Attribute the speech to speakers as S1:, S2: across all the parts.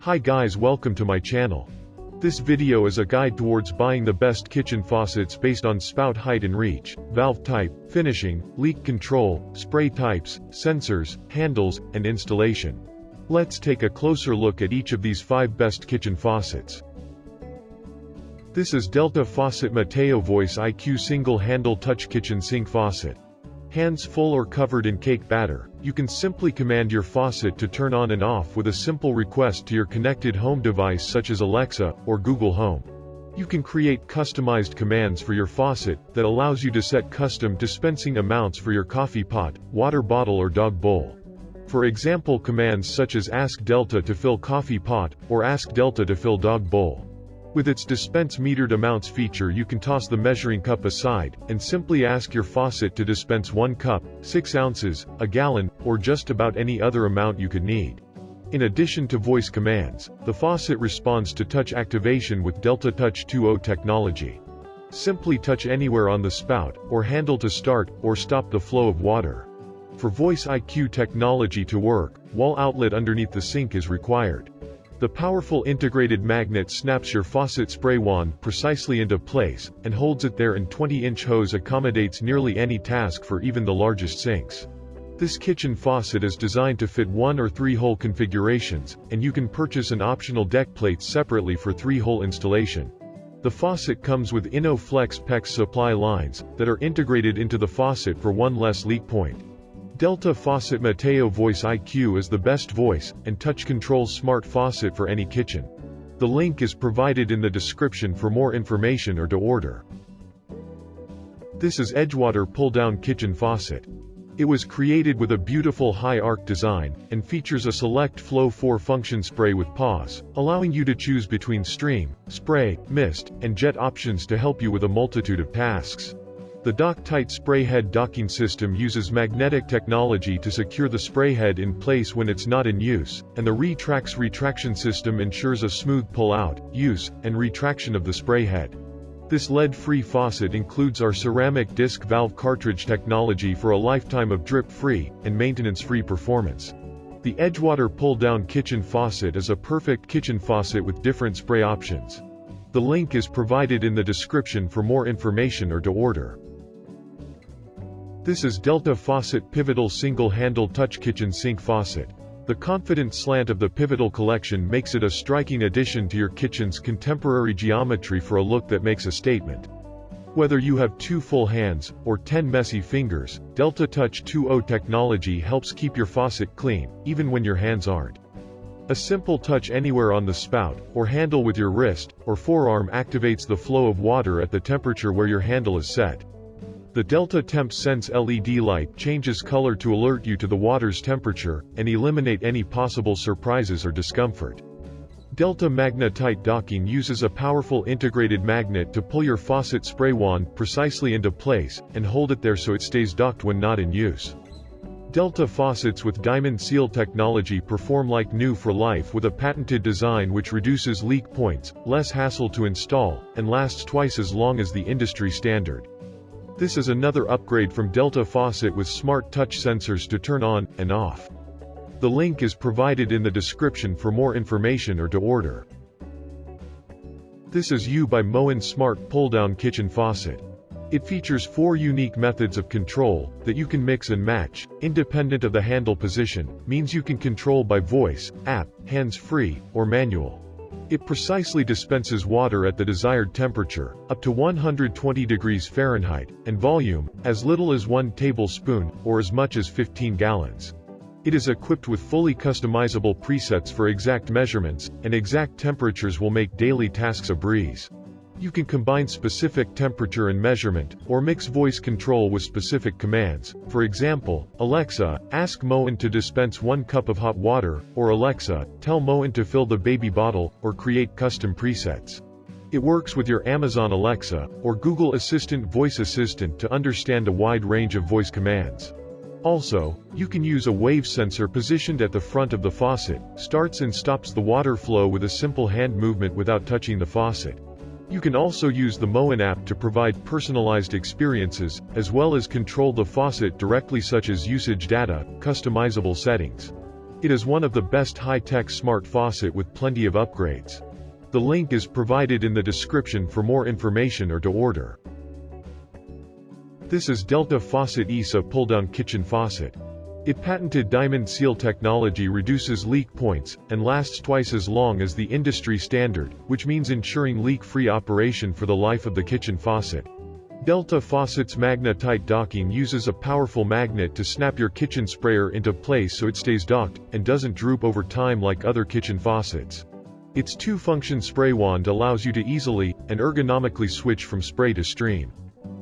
S1: Hi guys, welcome to my channel. This video is a guide towards buying the best kitchen faucets based on spout height and reach, valve type, finishing, leak control, spray types, sensors, handles, and installation. Let's take a closer look at each of these 5 best kitchen faucets. This is Delta Faucet Mateo VoiceIQ Single Handle Touch Kitchen Sink Faucet. Hands full or covered in cake batter, you can simply command your faucet to turn on and off with a simple request to your connected home device such as Alexa or Google Home. You can create customized commands for your faucet that allows you to set custom dispensing amounts for your coffee pot, water bottle or dog bowl. For example, commands such as ask Delta to fill coffee pot or ask Delta to fill dog bowl. With its dispense metered amounts feature, you can toss the measuring cup aside and simply ask your faucet to dispense 1 cup, 6 ounces, a gallon, or just about any other amount you could need. In addition to voice commands, the faucet responds to touch activation with Delta Touch 2.0 technology. Simply touch anywhere on the spout or handle to start or stop the flow of water. For VoiceIQ technology to work, wall outlet underneath the sink is required. The powerful integrated magnet snaps your faucet spray wand precisely into place, and holds it there, and 20-inch hose accommodates nearly any task for even the largest sinks. This kitchen faucet is designed to fit 1 or 3-hole configurations, and you can purchase an optional deck plate separately for 3-hole installation. The faucet comes with InnoFlex PEX supply lines that are integrated into the faucet for 1 less leak point. Delta Faucet Mateo VoiceIQ is the best voice and touch control smart faucet for any kitchen. The link is provided in the description for more information or to order. This is Edgewater Pulldown Kitchen Faucet. It was created with a beautiful high arc design, and features a SelctFlo 4-function spray with pause, allowing you to choose between stream, spray, mist, and jet options to help you with a multitude of tasks. The dock-tight spray head docking system uses magnetic technology to secure the spray head in place when it's not in use, and the Retrax retraction system ensures a smooth pull-out, use, and retraction of the spray head. This lead-free faucet includes our ceramic disc valve cartridge technology for a lifetime of drip-free and maintenance-free performance. The Edgewater pull-down kitchen faucet is a perfect kitchen faucet with different spray options. The link is provided in the description for more information or to order. This is Delta Faucet Pivotal Single Handle Touch Kitchen Sink Faucet. The confident slant of the Pivotal collection makes it a striking addition to your kitchen's contemporary geometry for a look that makes a statement. Whether you have 2 full hands or 10 messy fingers, Delta Touch 2.0 technology helps keep your faucet clean, even when your hands aren't. A simple touch anywhere on the spout or handle with your wrist or forearm activates the flow of water at the temperature where your handle is set. The Delta Temp Sense LED light changes color to alert you to the water's temperature and eliminate any possible surprises or discomfort. Delta Magnetite docking uses a powerful integrated magnet to pull your faucet spray wand precisely into place and hold it there so it stays docked when not in use. Delta faucets with diamond seal technology perform like new for life with a patented design which reduces leak points, less hassle to install, and lasts twice as long as the industry standard. This is another upgrade from Delta Faucet with smart touch sensors to turn on and off. The link is provided in the description for more information or to order. This is U by Moen Smart Pull-Down Kitchen Faucet. It features 4 unique methods of control that you can mix and match, independent of the handle position, means you can control by voice, app, hands-free, or manual. It precisely dispenses water at the desired temperature, up to 120 degrees Fahrenheit, and volume, as little as 1 tablespoon, or as much as 15 gallons. It is equipped with fully customizable presets for exact measurements, and exact temperatures will make daily tasks a breeze. You can combine specific temperature and measurement, or mix voice control with specific commands. For example, Alexa, ask Moen to dispense 1 cup of hot water, or Alexa, tell Moen to fill the baby bottle, or create custom presets. It works with your Amazon Alexa, or Google Assistant voice assistant to understand a wide range of voice commands. Also, you can use a wave sensor positioned at the front of the faucet, starts and stops the water flow with a simple hand movement without touching the faucet. You can also use the Moen app to provide personalized experiences, as well as control the faucet directly such as usage data, customizable settings. It is one of the best high-tech smart faucet with plenty of upgrades. The link is provided in the description for more information or to order. This is Delta Faucet Essa Pulldown Kitchen Faucet. Its patented diamond seal technology reduces leak points, and lasts twice as long as the industry standard, which means ensuring leak-free operation for the life of the kitchen faucet. Delta Faucet's Magna-Tight docking uses a powerful magnet to snap your kitchen sprayer into place so it stays docked, and doesn't droop over time like other kitchen faucets. Its two-function spray wand allows you to easily and ergonomically switch from spray to stream.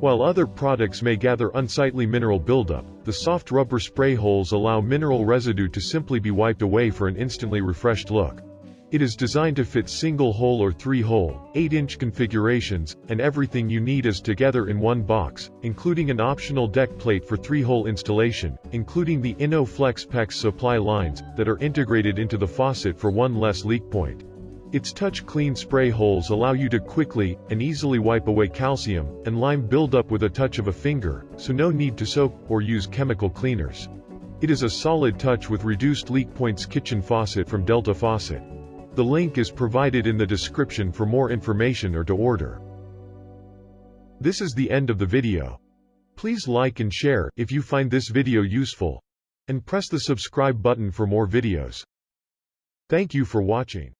S1: While other products may gather unsightly mineral buildup, the soft rubber spray holes allow mineral residue to simply be wiped away for an instantly refreshed look. It is designed to fit single-hole or 3-hole, 8-inch configurations, and everything you need is together in one box, including an optional deck plate for 3-hole installation, including the InnoFlex PEX supply lines that are integrated into the faucet for one less leak point. Its touch-clean spray holes allow you to quickly and easily wipe away calcium and lime buildup with a touch of a finger, so no need to soak or use chemical cleaners. It is a solid touch with reduced leak points kitchen faucet from Delta Faucet. The link is provided in the description for more information or to order. This is the end of the video. Please like and share if you find this video useful, and press the subscribe button for more videos. Thank you for watching.